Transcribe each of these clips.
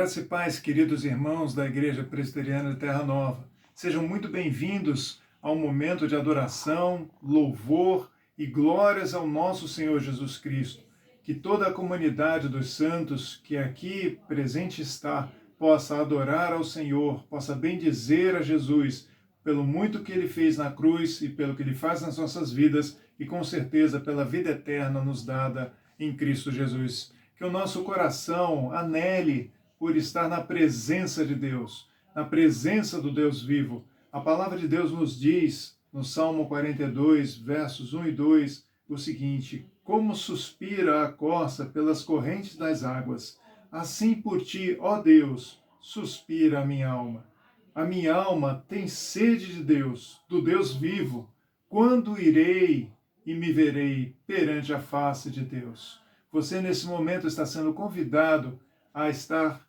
Graça e paz, queridos irmãos da Igreja Presbiteriana de Terra Nova. Sejam muito bem-vindos ao momento de adoração, louvor e glórias ao nosso Senhor Jesus Cristo. Que toda a comunidade dos santos que aqui presente está possa adorar ao Senhor, possa bendizer a Jesus pelo muito que Ele fez na cruz e pelo que Ele faz nas nossas vidas e com certeza pela vida eterna nos dada em Cristo Jesus. Que o nosso coração anele por estar na presença de Deus, na presença do Deus vivo. A palavra de Deus nos diz, no Salmo 42, versos 1 e 2, o seguinte: como suspira a corça pelas correntes das águas, assim por ti, ó Deus, suspira a minha alma. A minha alma tem sede de Deus, do Deus vivo. Quando irei e me verei perante a face de Deus? Você, nesse momento, está sendo convidado a estar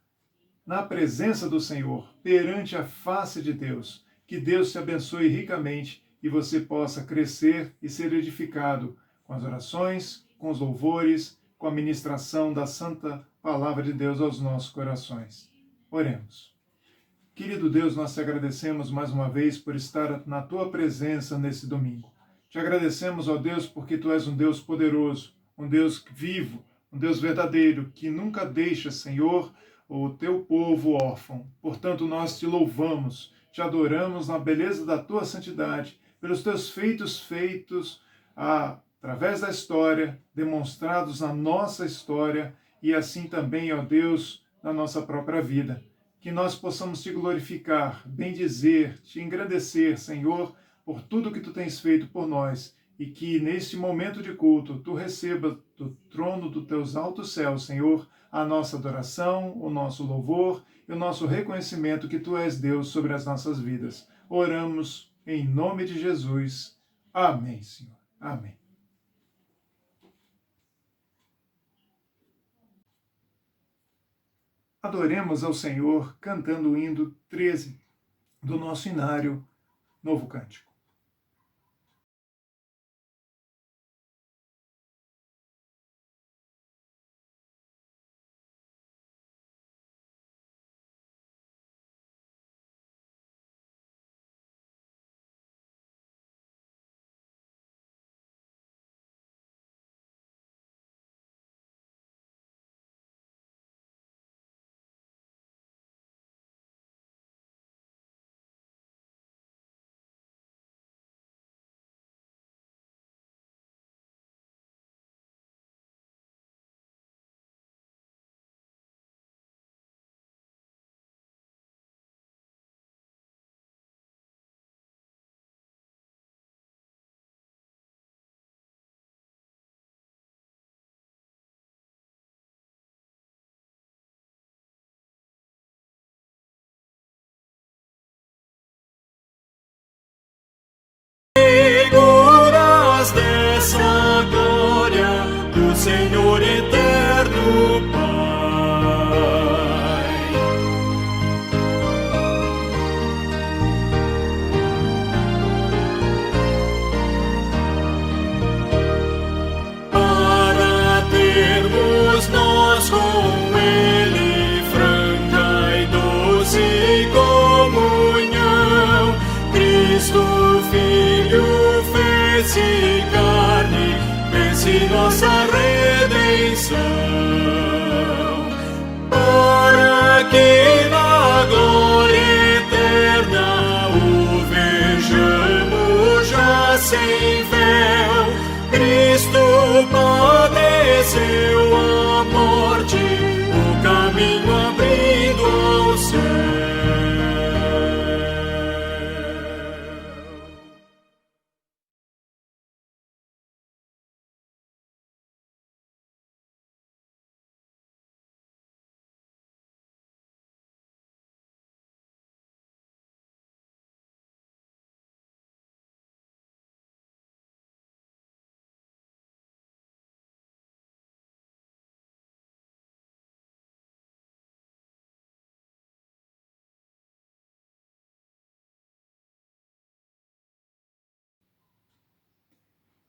na presença do Senhor, perante a face de Deus. Que Deus te abençoe ricamente e você possa crescer e ser edificado com as orações, com os louvores, com a ministração da Santa Palavra de Deus aos nossos corações. Oremos. Querido Deus, nós te agradecemos mais uma vez por estar na tua presença nesse domingo. Te agradecemos, ó Deus, porque tu és um Deus poderoso, um Deus vivo, um Deus verdadeiro, que nunca deixa, Senhor, o teu povo órfão. Portanto, nós te louvamos, te adoramos na beleza da tua santidade, pelos teus feitos através da história, demonstrados na nossa história e assim também, ó Deus, na nossa própria vida. Que nós possamos te glorificar, bendizer, te engrandecer, Senhor, por tudo que tu tens feito por nós e que neste momento de culto tu receba do trono dos teus altos céus, Senhor, a nossa adoração, o nosso louvor e o nosso reconhecimento que tu és Deus sobre as nossas vidas. Oramos em nome de Jesus. Amém, Senhor. Amém. Adoremos ao Senhor cantando o hino 13 do nosso inário Novo Cântico. Dessa glória do Senhor eterno Pai. Para termos nós com Ele franca e doce comunhão, Cristo Filho fez-se carne, fez-se nossa redenção, para que na glória eterna o vejamos já sem véu. Cristo padeceu a morte, o caminho abrindo ao céu.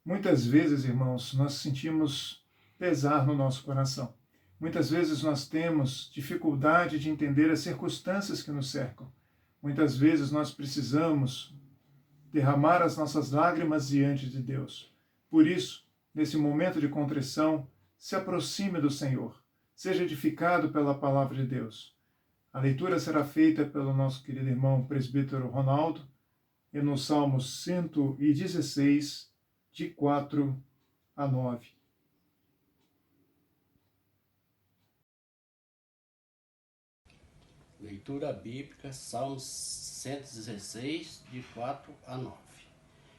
Muitas vezes, irmãos, nós sentimos pesar no nosso coração. Muitas vezes nós temos dificuldade de entender as circunstâncias que nos cercam. Muitas vezes nós precisamos derramar as nossas lágrimas diante de Deus. Por isso, nesse momento de contrição, se aproxime do Senhor. Seja edificado pela palavra de Deus. A leitura será feita pelo nosso querido irmão presbítero Ronaldo, e no Salmo 116, de 4 a 9. Leitura bíblica, Salmo 116, de 4 a 9.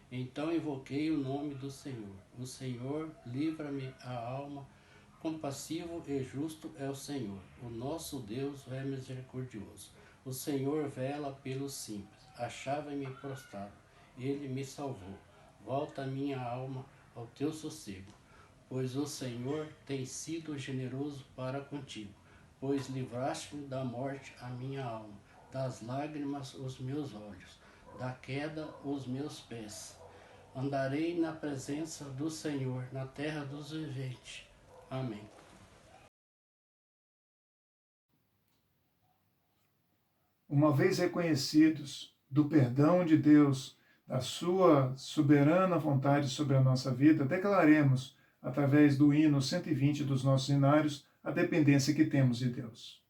Então invoquei o nome do Senhor. O Senhor, livra-me a alma. Compassivo e justo é o Senhor. O nosso Deus é misericordioso. O Senhor vela pelos simples. Achava-me prostrado. Ele me salvou. Volta a minha alma ao teu sossego. Pois o Senhor tem sido generoso para contigo. Pois livraste-me da morte a minha alma, das lágrimas os meus olhos, da queda os meus pés. Andarei na presença do Senhor, na terra dos viventes. Amém. Uma vez reconhecidos do perdão de Deus, da sua soberana vontade sobre a nossa vida, declaremos, através do hino 120 dos nossos hinários, a dependência que temos de Deus.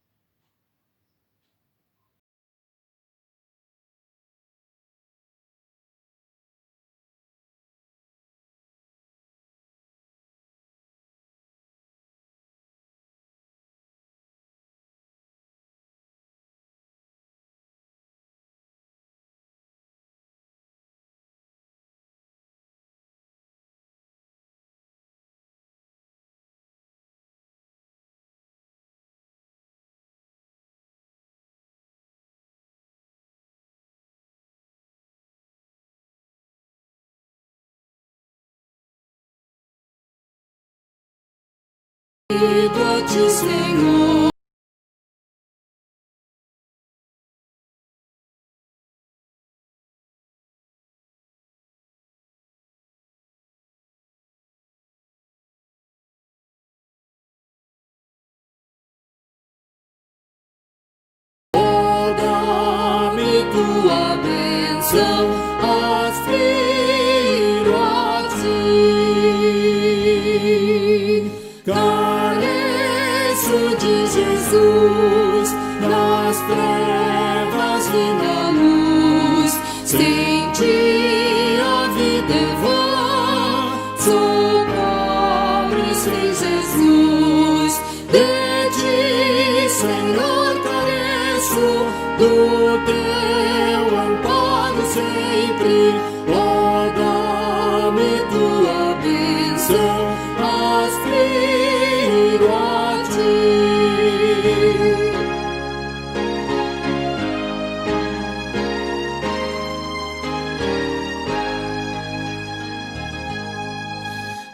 A ti, Senhor. Dá-me tua bênção, aspiro a ti. Careço de Jesus, nas trevas vi na luz. Sem ti a vida é vã, sou pobre sem Jesus. De ti, Senhor, careço, do teu amparo sempre. Oh, dá-me tua bênção, aspiro a ti.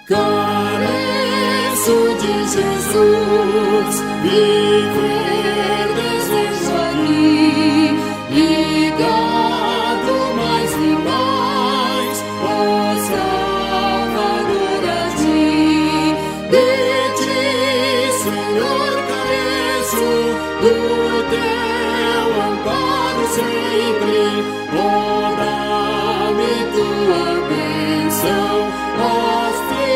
Careço de Jesus, viver desejo aqui, ligado mais e mais, ó Salvador, a ti. De ti, Senhor, careço, do teu amparo sempre. Oh, dá-me tua bênção, aspiro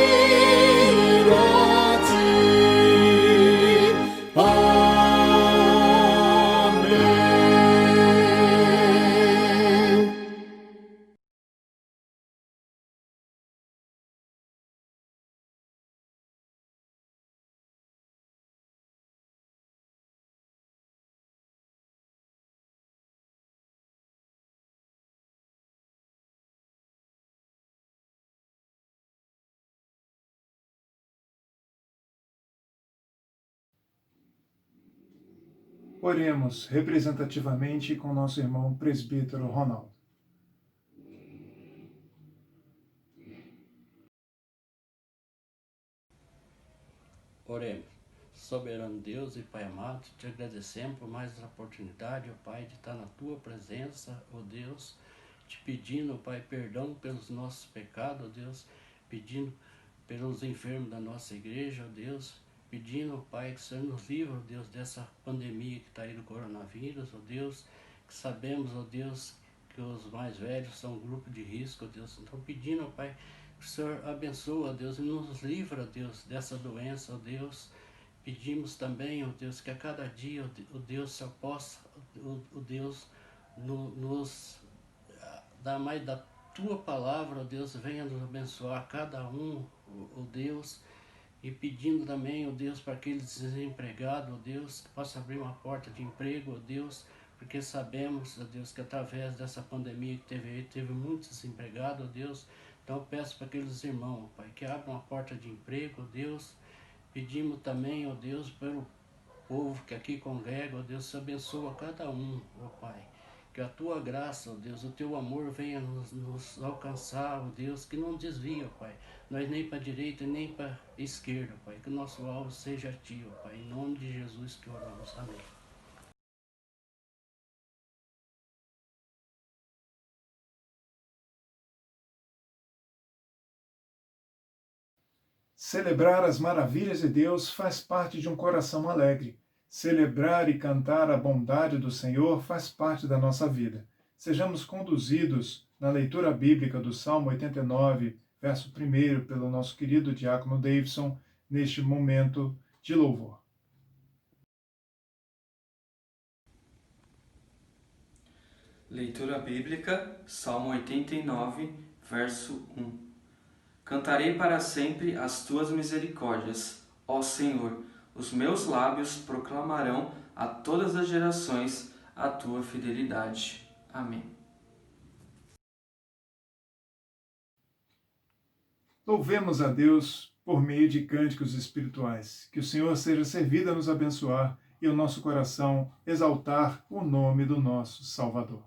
a ti. Amém. Oremos representativamente com nosso irmão presbítero Ronaldo. Oremos. Soberano Deus e Pai amado, te agradecemos por mais essa oportunidade, ó Pai, de estar na tua presença, ó Deus, te pedindo, ó Pai, perdão pelos nossos pecados, ó Deus, pedindo pelos enfermos da nossa igreja, ó Deus, pedindo, Pai, que o Senhor nos livre, ó Deus, dessa pandemia que está aí do coronavírus, ó Deus, que sabemos, ó Deus, que os mais velhos são um grupo de risco, ó Deus. Então pedindo, ó Pai, que o Senhor abençoe, ó Deus, e nos livra, ó Deus, dessa doença, ó Deus. Pedimos também, ó Deus, que a cada dia, ó Deus, se possa, ó Deus, nos dar mais da Tua palavra, ó Deus, venha nos abençoar cada um, ó Deus, e pedindo também, ó Deus, para aqueles desempregados, ó Deus, que possa abrir uma porta de emprego, ó Deus, porque sabemos, ó Deus, que através dessa pandemia que teve muitos desempregados, ó Deus. Então eu peço para aqueles irmãos, ó Pai, que abram uma porta de emprego, ó Deus. Pedimos também, ó Deus, pelo povo que aqui congrega, ó Deus, se abençoa cada um, ó Pai. Que a Tua graça, ó Deus, o Teu amor venha nos alcançar, ó Deus, que não desvia, ó Pai. Nós nem para a direita, nem para a esquerda, ó Pai. Que o nosso alvo seja a Ti, ó Pai. Em nome de Jesus que oramos. Amém. Celebrar as maravilhas de Deus faz parte de um coração alegre. Celebrar e cantar a bondade do Senhor faz parte da nossa vida. Sejamos conduzidos na leitura bíblica do Salmo 89, verso 1, pelo nosso querido diácono Davidson, neste momento de louvor. Leitura bíblica, Salmo 89, verso 1. Cantarei para sempre as Tuas misericórdias, ó Senhor. Os meus lábios proclamarão a todas as gerações a Tua fidelidade. Amém. Louvemos a Deus por meio de cânticos espirituais. Que o Senhor seja servido a nos abençoar e o nosso coração exaltar o nome do nosso Salvador.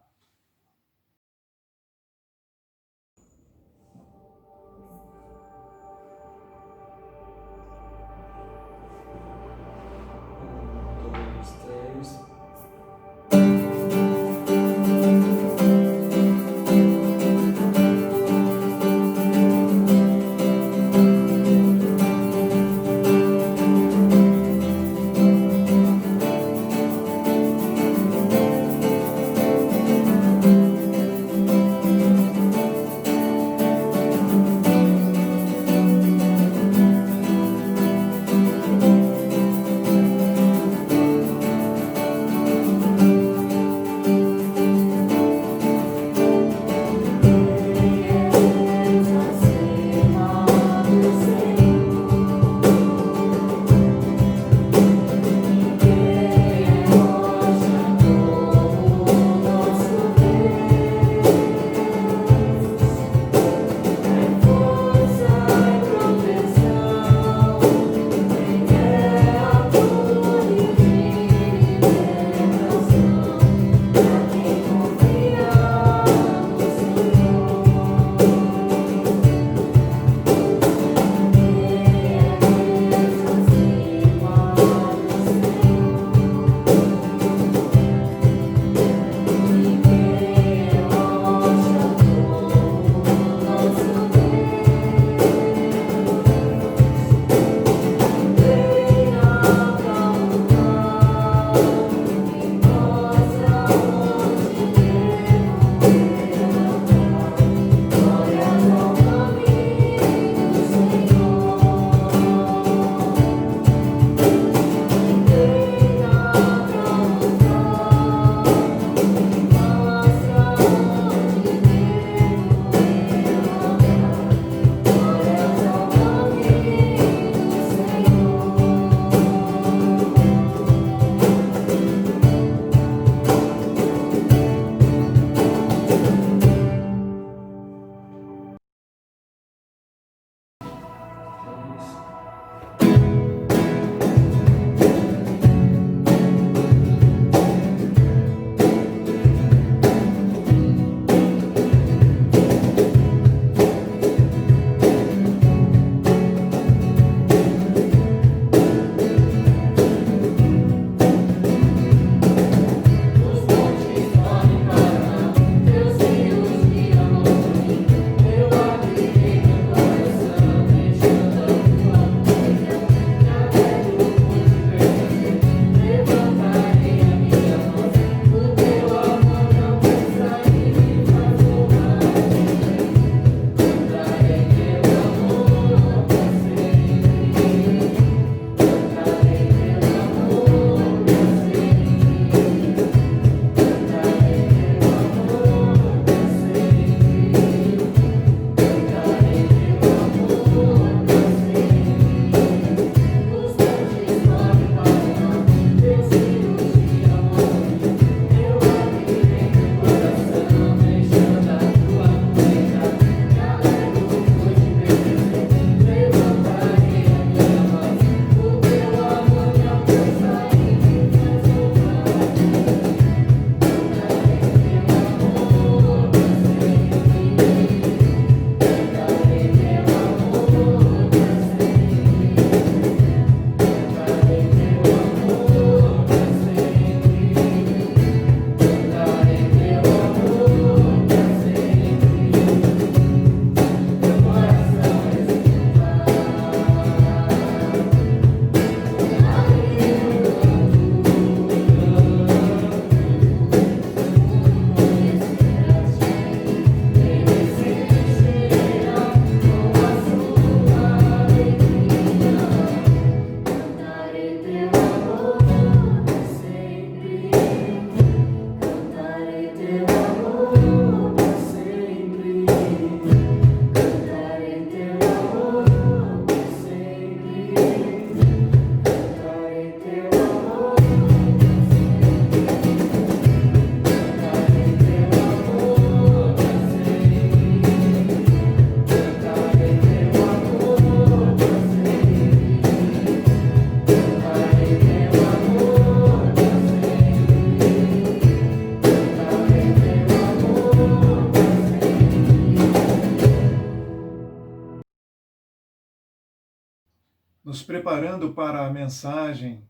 nos preparando para a mensagem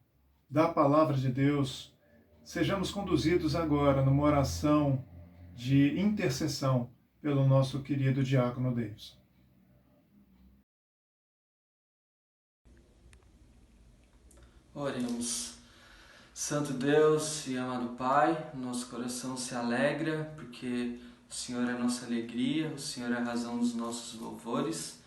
da Palavra de Deus, sejamos conduzidos agora numa oração de intercessão pelo nosso querido diácono Deus. Oremos. Santo Deus e amado Pai, nosso coração se alegra porque o Senhor é a nossa alegria, o Senhor é a razão dos nossos louvores.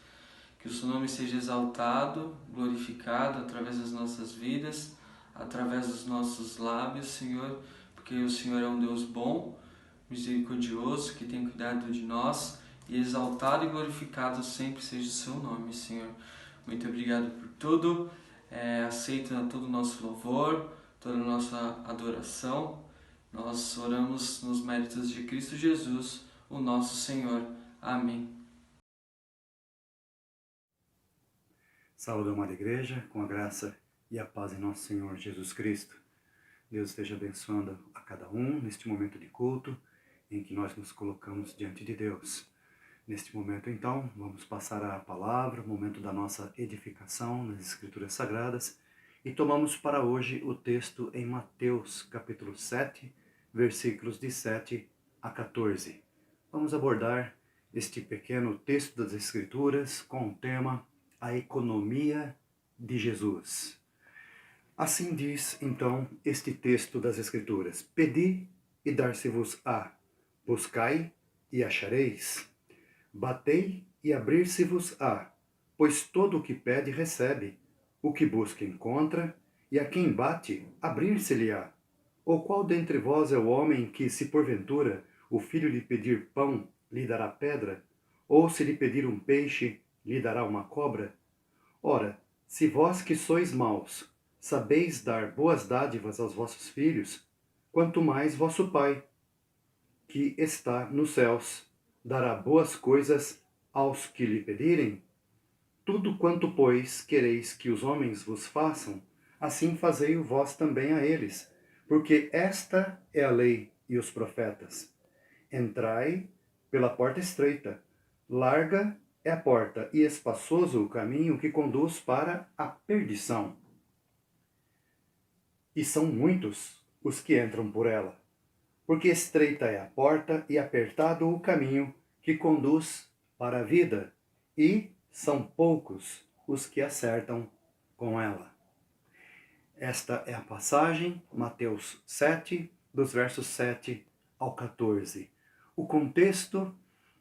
Que o seu nome seja exaltado, glorificado através das nossas vidas, através dos nossos lábios, Senhor, porque o Senhor é um Deus bom, misericordioso, que tem cuidado de nós, e exaltado e glorificado sempre seja o seu nome, Senhor. Muito obrigado por tudo, aceita todo o nosso louvor, toda a nossa adoração. Nós oramos nos méritos de Cristo Jesus, o nosso Senhor. Amém. Saúde, amada igreja, com a graça e a paz em nosso Senhor Jesus Cristo. Deus esteja abençoando a cada um neste momento de culto em que nós nos colocamos diante de Deus. Neste momento, então, vamos passar a palavra, o momento da nossa edificação nas Escrituras Sagradas, e tomamos para hoje o texto em Mateus, capítulo 7, versículos de 7 a 14. Vamos abordar este pequeno texto das Escrituras com o tema A Economia de Jesus. Assim diz, então, este texto das Escrituras: Pedi e dar-se-vos-á, buscai e achareis, batei e abrir-se-vos-á, pois todo o que pede recebe, o que busca encontra, e a quem bate, abrir-se-lhe-á. Ou qual dentre vós é o homem que, se porventura o filho lhe pedir pão, lhe dará pedra? Ou se lhe pedir um peixe, lhe dará uma cobra? Ora, se vós que sois maus, sabeis dar boas dádivas aos vossos filhos, quanto mais vosso Pai, que está nos céus, dará boas coisas aos que lhe pedirem? Tudo quanto, pois, quereis que os homens vos façam, assim fazei-o vós também a eles, porque esta é a lei e os profetas. Entrai pela porta estreita, larga é a porta e espaçoso o caminho que conduz para a perdição. E são muitos os que entram por ela, porque estreita é a porta e apertado o caminho que conduz para a vida, e são poucos os que acertam com ela. Esta é a passagem, Mateus 7, dos versos 7 ao 14. O contexto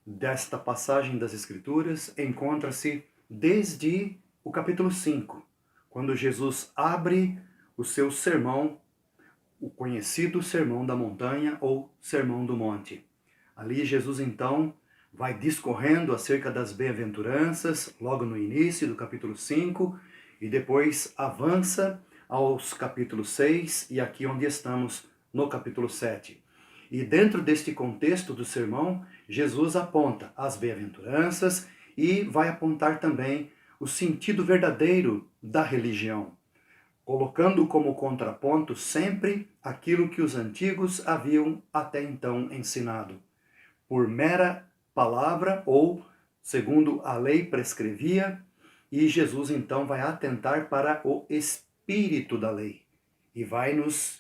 desta passagem das Escrituras encontra-se desde o capítulo 5, quando Jesus abre o seu sermão, o conhecido Sermão da Montanha ou Sermão do Monte. Ali Jesus então vai discorrendo acerca das bem-aventuranças, logo no início do capítulo 5, e depois avança aos capítulos 6 e aqui onde estamos no capítulo 7. E dentro deste contexto do sermão, Jesus aponta as bem-aventuranças e vai apontar também o sentido verdadeiro da religião, colocando como contraponto sempre aquilo que os antigos haviam até então ensinado. Por mera palavra ou segundo a lei prescrevia, e Jesus então vai atentar para o espírito da lei e vai nos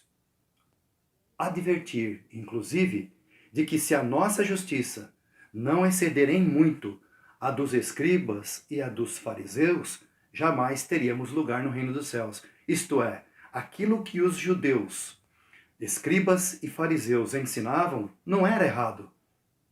advertir, inclusive, de que se a nossa justiça não exceder em muito a dos escribas e a dos fariseus, jamais teríamos lugar no reino dos céus. Isto é, aquilo que os judeus, escribas e fariseus ensinavam não era errado,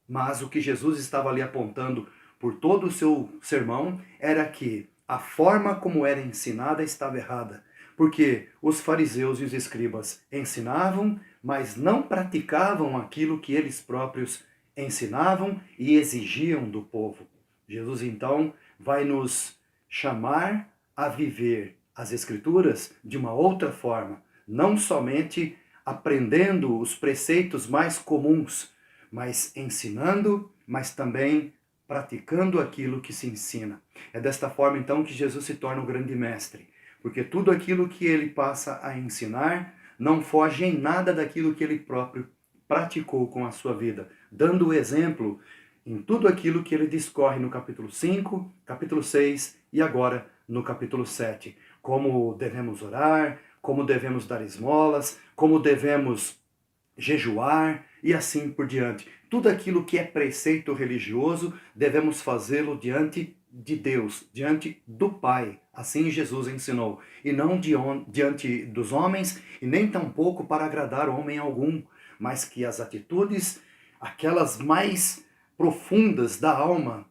mas o que Jesus estava ali apontando por todo o seu sermão era que a forma como era ensinada estava errada, porque os fariseus e os escribas ensinavam, mas não praticavam aquilo que eles próprios ensinavam e exigiam do povo. Jesus então vai nos chamar a viver as Escrituras de uma outra forma, não somente aprendendo os preceitos mais comuns, mas ensinando, mas também praticando aquilo que se ensina. É desta forma, então, que Jesus se torna o grande mestre, porque tudo aquilo que ele passa a ensinar não foge em nada daquilo que ele próprio praticou com a sua vida, dando o exemplo em tudo aquilo que ele discorre no capítulo 5, capítulo 6 e agora no capítulo 7. Como devemos orar, como devemos dar esmolas, como devemos jejuar e assim por diante. Tudo aquilo que é preceito religioso, devemos fazê-lo diante de Deus, diante do Pai. Assim Jesus ensinou. E não diante dos homens, e nem tampouco para agradar homem algum, mas que as atitudes, aquelas mais profundas da alma,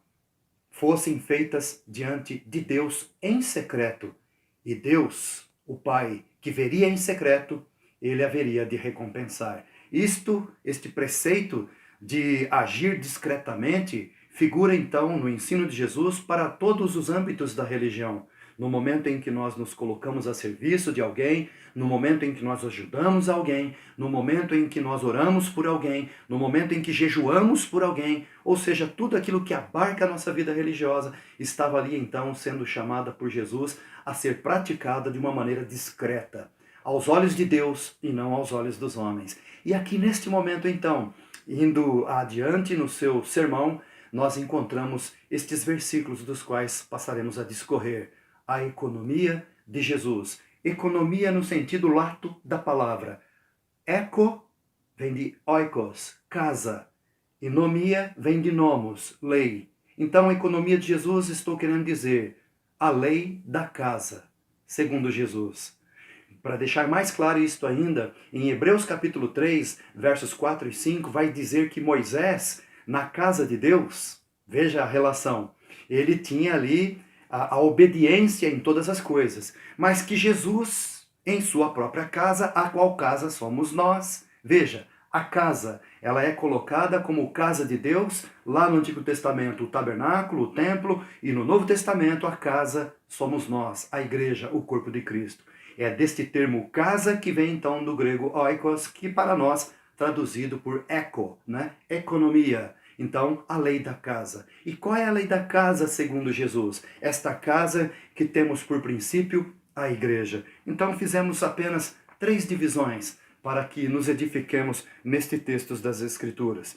fossem feitas diante de Deus em secreto. E Deus, o Pai, que veria em secreto, ele haveria de recompensar. Este preceito de agir discretamente, figura então no ensino de Jesus para todos os âmbitos da religião. No momento em que nós nos colocamos a serviço de alguém, no momento em que nós ajudamos alguém, no momento em que nós oramos por alguém, no momento em que jejuamos por alguém, ou seja, tudo aquilo que abarca a nossa vida religiosa, estava ali então sendo chamada por Jesus a ser praticada de uma maneira discreta, aos olhos de Deus e não aos olhos dos homens. E aqui neste momento então, indo adiante no seu sermão, nós encontramos estes versículos dos quais passaremos a discorrer. A economia de Jesus. Economia no sentido lato da palavra. Eco vem de oikos, casa. E nomia vem de nomos, lei. Então, a economia de Jesus, estou querendo dizer, a lei da casa, segundo Jesus. Para deixar mais claro isto ainda, em Hebreus capítulo 3, versos 4 e 5, vai dizer que Moisés, na casa de Deus, veja a relação, ele tinha ali a obediência em todas as coisas, mas que Jesus, em sua própria casa, a qual casa somos nós. Veja, a casa, ela é colocada como casa de Deus, lá no Antigo Testamento o tabernáculo, o templo, e no Novo Testamento a casa somos nós, a igreja, o corpo de Cristo. É deste termo casa que vem então do grego oikos, que para nós traduzido por eco, né? Economia. Então, a lei da casa. E qual é a lei da casa segundo Jesus? Esta casa que temos por princípio a igreja. Então, fizemos apenas 3 divisões para que nos edifiquemos neste texto das Escrituras,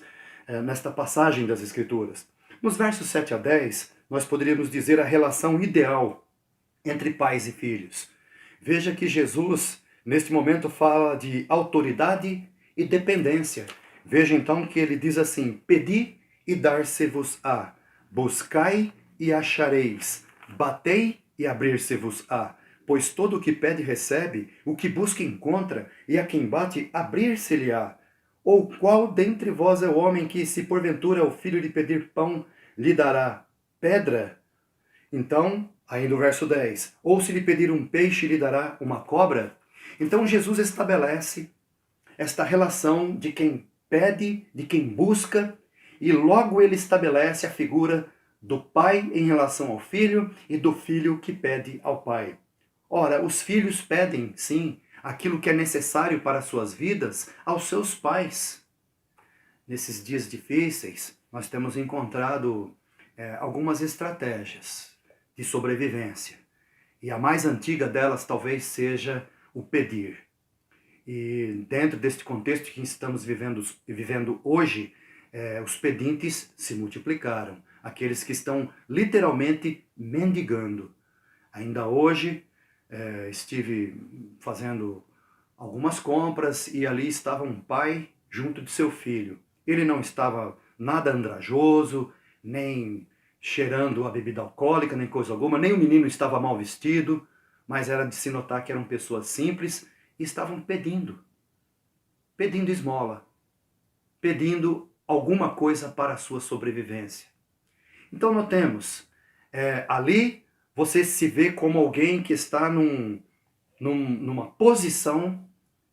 nesta passagem das Escrituras. Nos versos 7 a 10, nós poderíamos dizer a relação ideal entre pais e filhos. Veja que Jesus, neste momento, fala de autoridade e dependência. Veja então que ele diz assim: pedi e dar-se-vos-á, buscai e achareis, batei e abrir-se-vos-á. Pois todo o que pede recebe, o que busca encontra, e a quem bate abrir-se-lhe-á. Ou qual dentre vós é o homem que, se porventura o filho lhe pedir pão, lhe dará pedra? Então, aí no verso 10, ou se lhe pedir um peixe, lhe dará uma cobra? Então Jesus estabelece esta relação de quem pede, de quem busca, e logo ele estabelece a figura do pai em relação ao filho e do filho que pede ao pai. Ora, os filhos pedem, sim, aquilo que é necessário para as suas vidas aos seus pais. Nesses dias difíceis, nós temos encontrado algumas estratégias de sobrevivência. E a mais antiga delas talvez seja o pedir. E dentro deste contexto que estamos vivendo hoje, os pedintes se multiplicaram. Aqueles que estão literalmente mendigando. Ainda hoje estive fazendo algumas compras e ali estava um pai junto de seu filho. Ele não estava nada andrajoso, nem cheirando a bebida alcoólica, nem coisa alguma, nem o menino estava mal vestido, mas era de se notar que eram pessoas simples e estavam pedindo esmola, pedindo alguma coisa para a sua sobrevivência. Então notemos, ali você se vê como alguém que está numa posição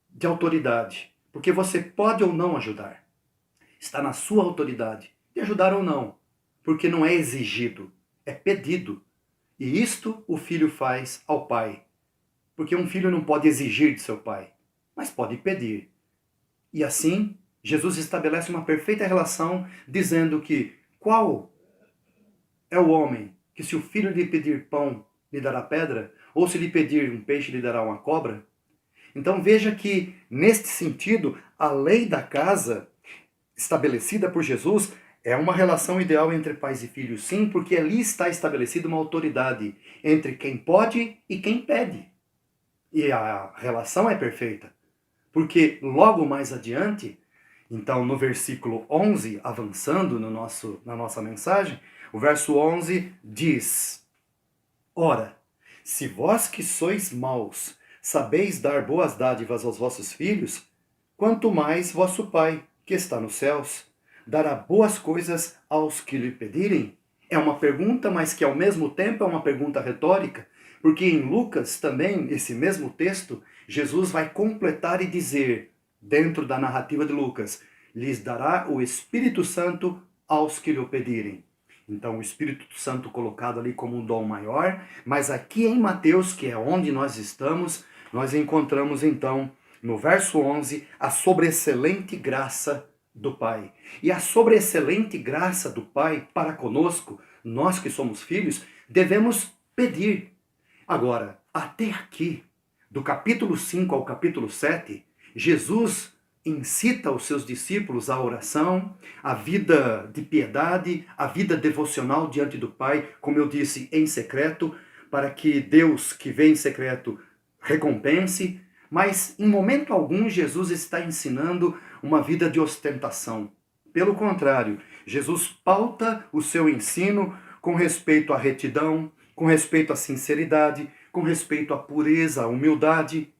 de autoridade, porque você pode ou não ajudar. Está na sua autoridade de ajudar ou não, porque não é exigido, é pedido. E isto o filho faz ao pai, porque um filho não pode exigir de seu pai, mas pode pedir. E assim, Jesus estabelece uma perfeita relação, dizendo que qual é o homem que, se o filho lhe pedir pão, lhe dará pedra, ou se lhe pedir um peixe, lhe dará uma cobra? Então veja que, neste sentido, a lei da casa estabelecida por Jesus, É uma relação ideal entre pais e filhos, sim, porque ali está estabelecida uma autoridade entre quem pode e quem pede. E a relação é perfeita, porque logo mais adiante, então no versículo 11, avançando na nossa mensagem, o verso 11 diz: Ora, se vós que sois maus sabeis dar boas dádivas aos vossos filhos, quanto mais vosso Pai, que está nos céus, dará boas coisas aos que lhe pedirem? É uma pergunta, mas que ao mesmo tempo é uma pergunta retórica, porque em Lucas também, esse mesmo texto, Jesus vai completar e dizer, dentro da narrativa de Lucas, lhes dará o Espírito Santo aos que lhe o pedirem. Então, o Espírito Santo colocado ali como um dom maior, mas aqui em Mateus, que é onde nós estamos, nós encontramos então, no verso 11, a sobreexcelente graça do Pai. E a sobreexcelente graça do Pai para conosco, nós que somos filhos, devemos pedir. Agora, até aqui, do capítulo 5 ao capítulo 7, Jesus incita os seus discípulos à oração, à vida de piedade, à vida devocional diante do Pai, como eu disse, em secreto, para que Deus que vê em secreto recompense, mas em momento algum Jesus está ensinando uma vida de ostentação. Pelo contrário, Jesus pauta o seu ensino com respeito à retidão, com respeito à sinceridade, com respeito à pureza, à humildade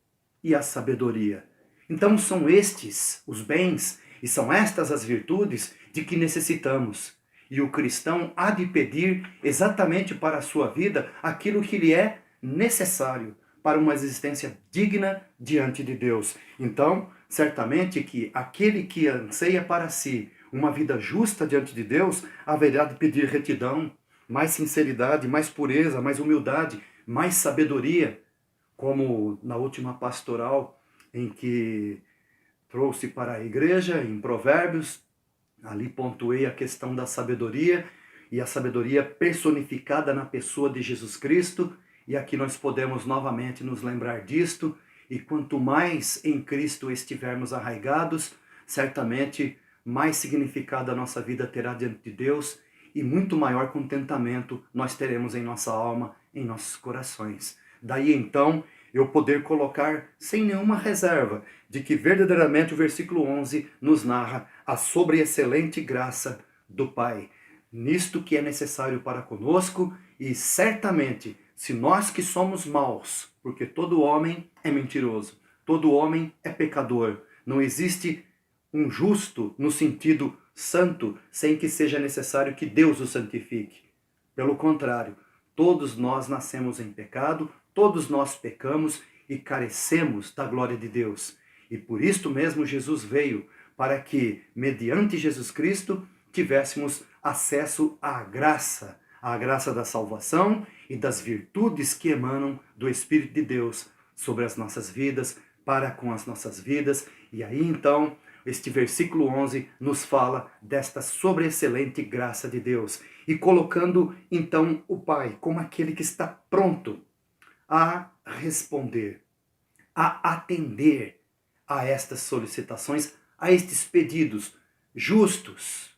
e à sabedoria. Então são estes os bens e são estas as virtudes de que necessitamos. E o cristão há de pedir exatamente para a sua vida aquilo que lhe é necessário para uma existência digna diante de Deus. Então, certamente que aquele que anseia para si uma vida justa diante de Deus, haverá de pedir retidão, mais sinceridade, mais pureza, mais humildade, mais sabedoria, como na última pastoral em que trouxe para a igreja, em Provérbios, ali pontuei a questão da sabedoria, e a sabedoria personificada na pessoa de Jesus Cristo, e aqui nós podemos novamente nos lembrar disto, e quanto mais em Cristo estivermos arraigados, certamente mais significado a nossa vida terá diante de Deus, e muito maior contentamento nós teremos em nossa alma, em nossos corações. Daí então, eu poder colocar sem nenhuma reserva de que verdadeiramente o versículo 11 nos narra a sobreexcelente graça do Pai, nisto que é necessário para conosco, e certamente, se nós que somos maus, porque todo homem é mentiroso, todo homem é pecador, não existe um justo no sentido santo sem que seja necessário que Deus o santifique. Pelo contrário, todos nós nascemos em pecado, todos nós pecamos e carecemos da glória de Deus. E por isto mesmo Jesus veio, para que, mediante Jesus Cristo, tivéssemos acesso à graça da salvação e das virtudes que emanam do Espírito de Deus sobre as nossas vidas, para com as nossas vidas. E aí então, este versículo 11 nos fala desta sobreexcelente graça de Deus, e colocando então o Pai como aquele que está pronto a responder, a atender a estas solicitações, a estes pedidos justos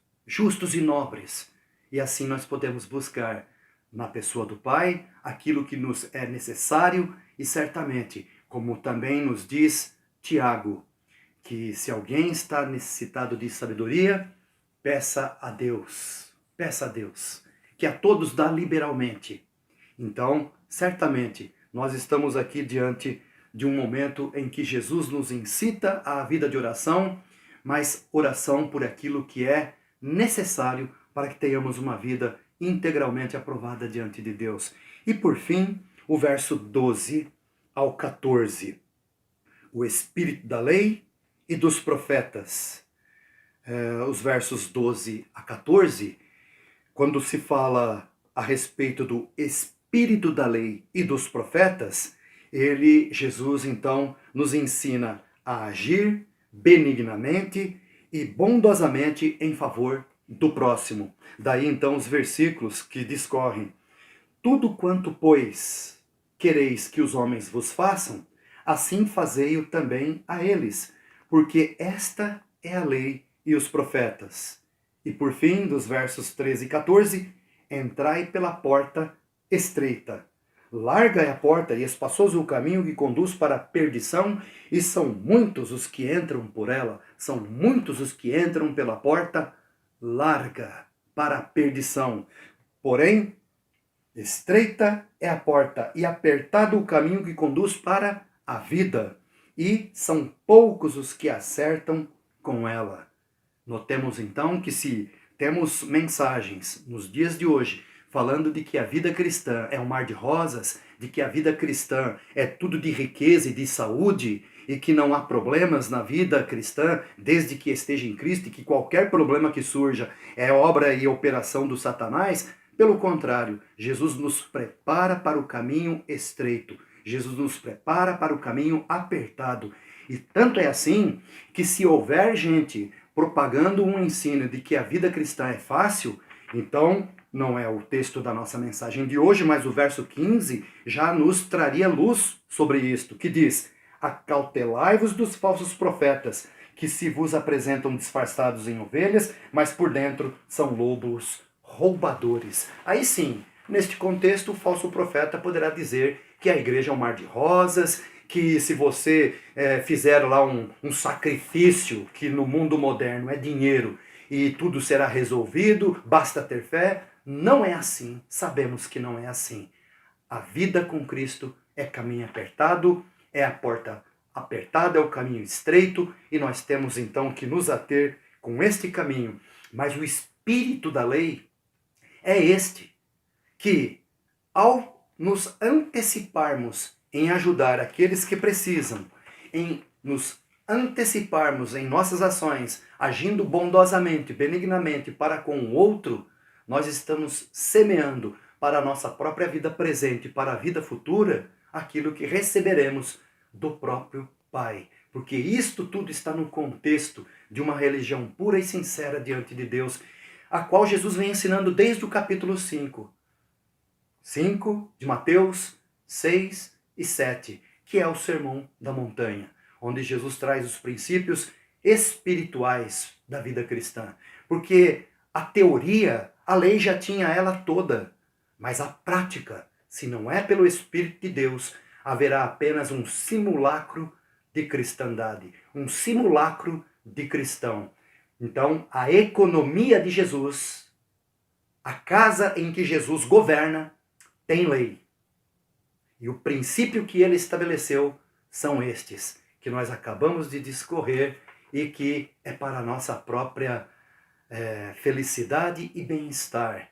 e nobres. E assim nós podemos buscar na pessoa do Pai aquilo que nos é necessário, e certamente, como também nos diz Tiago, que se alguém está necessitado de sabedoria, peça a Deus, que a todos dá liberalmente. Então, certamente, nós estamos aqui diante de um momento em que Jesus nos incita à vida de oração, mas oração por aquilo que é necessário para que tenhamos uma vida integralmente aprovada diante de Deus. E por fim, o verso 12 ao 14. O Espírito da lei e dos profetas. Os versos 12 a 14, quando se fala a respeito do Espírito da lei e dos profetas, Jesus então nos ensina a agir benignamente e bondosamente em favor do próximo. Daí então os versículos que discorrem: tudo quanto, pois, quereis que os homens vos façam, assim fazei-o também a eles, porque esta é a lei e os profetas. E por fim, dos versos 13 e 14, entrai pela porta estreita. Larga é a porta e espaçoso o caminho que conduz para a perdição, e são muitos os que entram por ela, são muitos os que entram pela porta larga para a perdição. Porém, estreita é a porta e apertado o caminho que conduz para a vida, e são poucos os que acertam com ela. Notemos então que se temos mensagens nos dias de hoje falando de que a vida cristã é um mar de rosas, de que a vida cristã é tudo de riqueza e de saúde, e que não há problemas na vida cristã desde que esteja em Cristo, e que qualquer problema que surja é obra e operação do Satanás, pelo contrário, Jesus nos prepara para o caminho estreito, Jesus nos prepara para o caminho apertado. E tanto é assim que se houver gente propagando um ensino de que a vida cristã é fácil, então não é o texto da nossa mensagem de hoje, mas o verso 15 já nos traria luz sobre isto, que diz: acautelai-vos dos falsos profetas, que se vos apresentam disfarçados em ovelhas, mas por dentro são lobos roubadores. Aí sim, neste contexto, o falso profeta poderá dizer que a igreja é um mar de rosas, que se você fizer lá um sacrifício, que no mundo moderno é dinheiro, e tudo será resolvido, basta ter fé. Não é assim, sabemos que não é assim. A vida com Cristo é caminho apertado, é a porta apertada, é o caminho estreito, e nós temos então que nos ater com este caminho. Mas o espírito da lei é este, que ao nos anteciparmos em ajudar aqueles que precisam, em nos anteciparmos em nossas ações, agindo bondosamente, benignamente para com o outro, nós estamos semeando para a nossa própria vida presente, para a vida futura, aquilo que receberemos do próprio Pai. Porque isto tudo está no contexto de uma religião pura e sincera diante de Deus, a qual Jesus vem ensinando desde o capítulo 5 de Mateus, 6 e 7, que é o Sermão da Montanha, onde Jesus traz os princípios espirituais da vida cristã. Porque a teoria, a lei já tinha ela toda, mas a prática, se não é pelo Espírito de Deus, haverá apenas um simulacro de cristandade, um simulacro de cristão. Então, a economia de Jesus, a casa em que Jesus governa, tem lei. E o princípio que ele estabeleceu são estes, que nós acabamos de discorrer e que é para a nossa própria felicidade e bem-estar.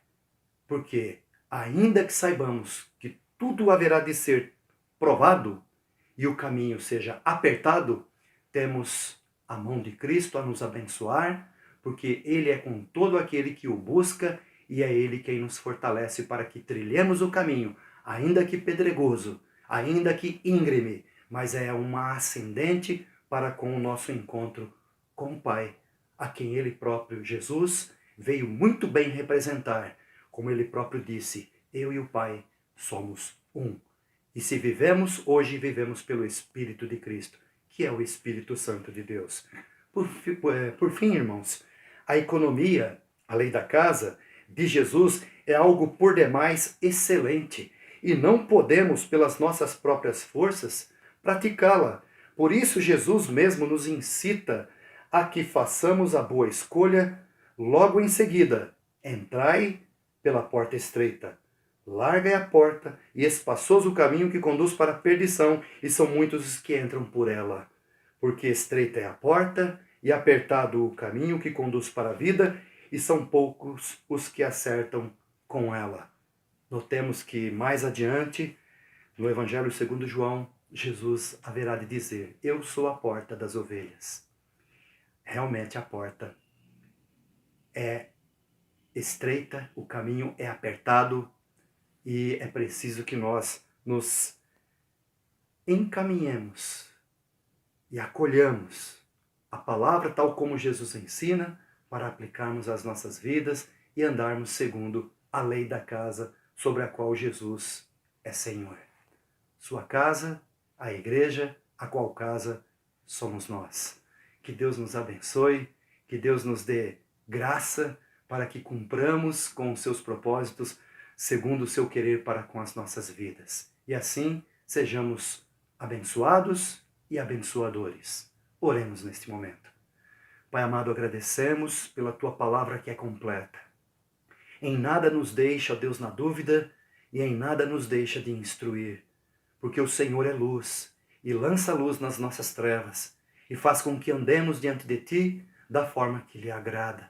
Porque, ainda que saibamos que tudo haverá de ser provado e o caminho seja apertado, temos a mão de Cristo a nos abençoar, porque Ele é com todo aquele que o busca e é Ele quem nos fortalece para que trilhemos o caminho, ainda que pedregoso, ainda que íngreme, mas é uma ascendente para com o nosso encontro com o Pai, a quem Ele próprio, Jesus, veio muito bem representar. Como Ele próprio disse, eu e o Pai somos um. E se vivemos, hoje vivemos pelo Espírito de Cristo, que é o Espírito Santo de Deus. Por fim, irmãos, a economia, a lei da casa, de Jesus é algo por demais excelente e não podemos, pelas nossas próprias forças, praticá-la. Por isso, Jesus mesmo nos incita a que façamos a boa escolha logo em seguida. Entrai pela porta estreita. Larga é a porta e espaçoso o caminho que conduz para a perdição, e são muitos os que entram por ela. Porque estreita é a porta e apertado o caminho que conduz para a vida, e são poucos os que acertam com ela. Notemos que mais adiante, no Evangelho segundo João, Jesus haverá de dizer: eu sou a porta das ovelhas. Realmente a porta é estreita, o caminho é apertado, e é preciso que nós nos encaminhemos e acolhamos a palavra tal como Jesus ensina, para aplicarmos às nossas vidas e andarmos segundo a lei da casa sobre a qual Jesus é Senhor. Sua casa, a igreja, a qual casa somos nós. Que Deus nos abençoe, que Deus nos dê graça para que cumpramos com os seus propósitos segundo o seu querer para com as nossas vidas. E assim sejamos abençoados e abençoadores. Oremos neste momento. Pai amado, agradecemos pela tua palavra que é completa. Em nada nos deixa, ó Deus, na dúvida, e em nada nos deixa de instruir, porque o Senhor é luz e lança luz nas nossas trevas e faz com que andemos diante de ti da forma que lhe agrada.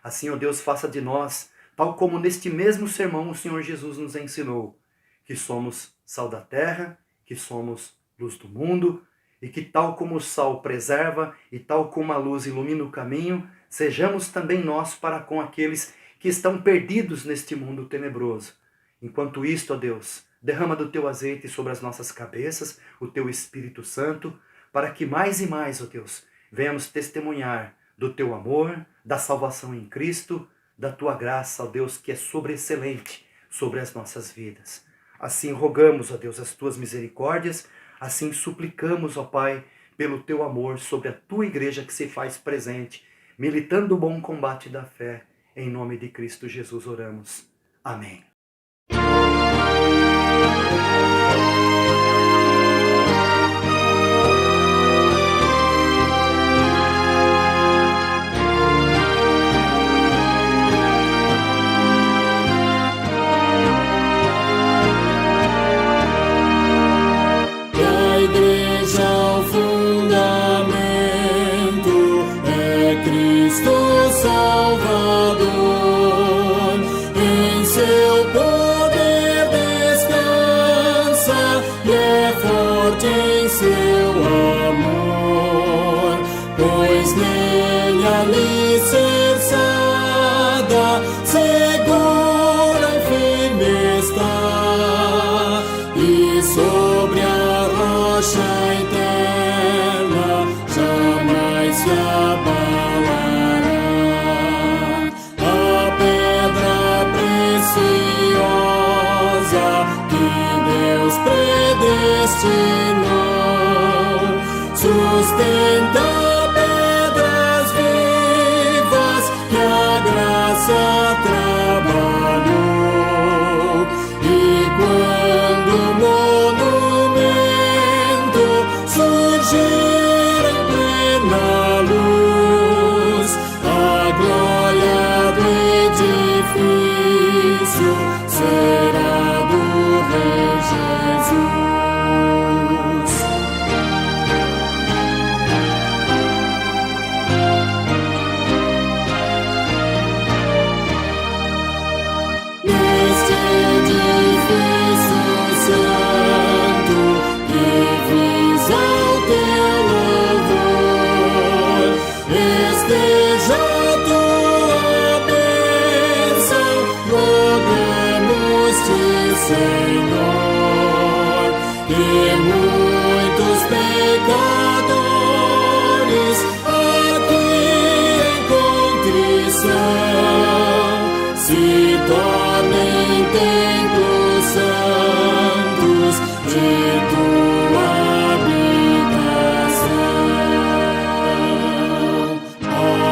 Assim, ó Deus, faça de nós, tal como neste mesmo sermão o Senhor Jesus nos ensinou, que somos sal da terra, que somos luz do mundo, e que tal como o sal preserva e tal como a luz ilumina o caminho, sejamos também nós para com aqueles que estão perdidos neste mundo tenebroso. Enquanto isto, ó Deus, derrama do teu azeite sobre as nossas cabeças, o teu Espírito Santo, para que mais e mais, ó Deus, venhamos testemunhar do teu amor, da salvação em Cristo, da tua graça, ó Deus, que é sobreexcelente sobre as nossas vidas. Assim rogamos, ó Deus, as tuas misericórdias, assim suplicamos, ó Pai, pelo teu amor sobre a tua igreja que se faz presente, militando o bom combate da fé. Em nome de Cristo Jesus oramos. Amém. Da igreja o fundamento é Cristo Salvador. Em seu poder descansa e é forte em seu amor, pois nele alicerçada, segura e firme está, e sobre a rocha eterna jamais se abalará. A pedra preciosa que Deus predestinou sustenta pedras vivas que a graça trabalhou. E quando o monumento surgir em plena luz, a glória do edifício será do Rei Jesus. Neste edifício santo que visa o teu louvor, esteja a tua bênção, rogamos-te, Senhor, que muitos pecadores aqui em contrição se tornem templos santos de tua habitação. Amém.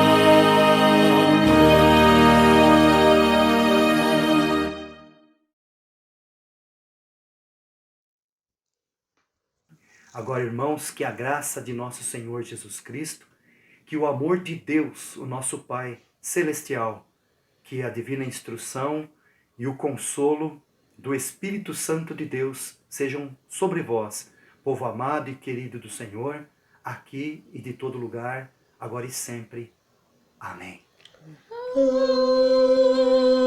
Agora, irmãos, que a graça de nosso Senhor Jesus Cristo, que o amor de Deus, o nosso Pai Celestial, que a divina instrução e o consolo do Espírito Santo de Deus sejam sobre vós, povo amado e querido do Senhor, aqui e de todo lugar, agora e sempre. Amém. Amém.